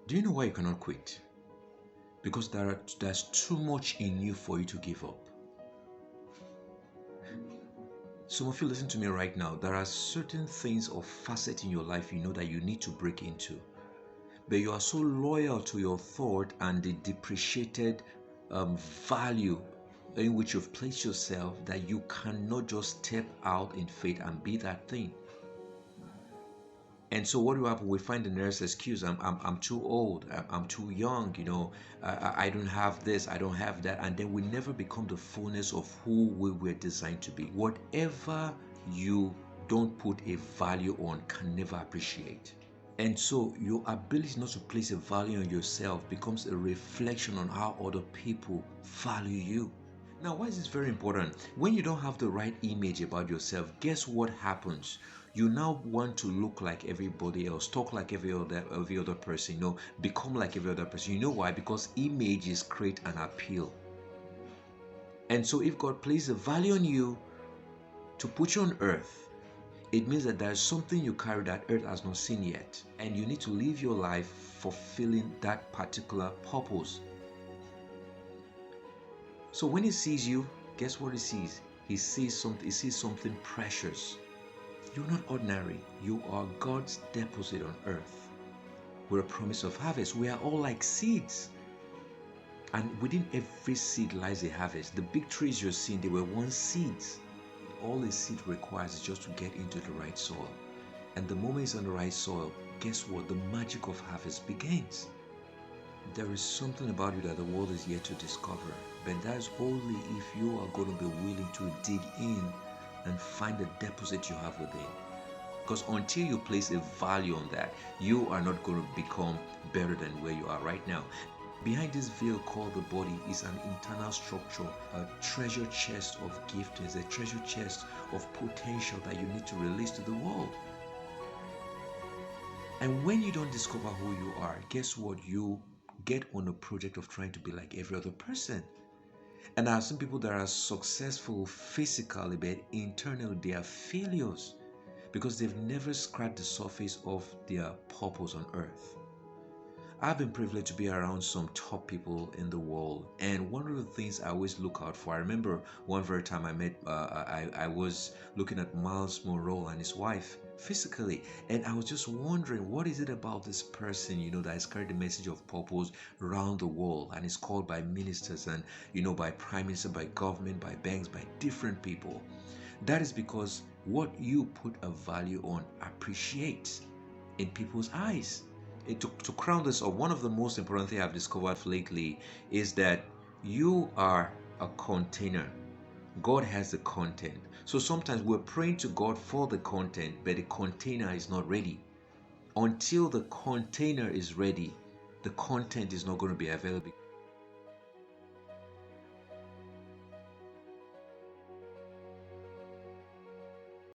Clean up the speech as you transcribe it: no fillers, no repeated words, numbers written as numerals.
Do you know why you cannot quit? Because there's too much in you for you to give up. Some of you listen to me right now. There are certain things or facets in your life you know that you need to break into. But you are so loyal to your thought and the depreciated value in which you've placed yourself that you cannot just step out in faith and be that thing. And so what will happen? We find the nearest excuse. I'm too old. I'm too young. I don't have this. I don't have that. And then we never become the fullness of who we were designed to be. Whatever you don't put a value on can never appreciate. And so your ability not to place a value on yourself becomes a reflection on how other people value you. Now, why is this very important? When you don't have the right image about yourself, guess what happens? You now want to look like everybody else, talk like every other person, become like every other person. You know why? Because images create an appeal. And so if God places a value on you to put you on earth, it means that there's something you carry that earth has not seen yet. And you need to live your life fulfilling that particular purpose. So when he sees you, guess what he sees? He sees something precious. You're not ordinary. You are God's deposit on earth. We're a promise of harvest. We are all like seeds. And within every seed lies a harvest. The big trees you're seeing, they were once seeds. All a seed requires is just to get into the right soil. And the moment it's on the right soil, guess what? The magic of harvest begins. There is something about you that the world is yet to discover, but that's only if you are going to be willing to dig in and find the deposit you have within. Because until you place a value on that, you are not going to become better than where you are right now. Behind this veil called the body is an internal structure, a treasure chest of giftings, a treasure chest of potential that you need to release to the world. And when you don't discover who you are, guess what? You get on a project of trying to be like every other person. And there are some people that are successful physically, but internally they are failures because they've never scratched the surface of their purpose on earth. I've been privileged to be around some top people in the world, and one of the things I always look out for. I remember one very time I was looking at Miles Monroe and his wife physically, and I was just wondering what is it about this person, that has carried the message of purpose around the world and is called by ministers and by prime minister, by government, by banks, by different people. That is because what you put a value on appreciates in people's eyes. To crown this up, one of the most important things I've discovered lately is that you are a container. God has the content. So sometimes we're praying to God for the content, but the container is not ready. Until the container is ready, the content is not going to be available.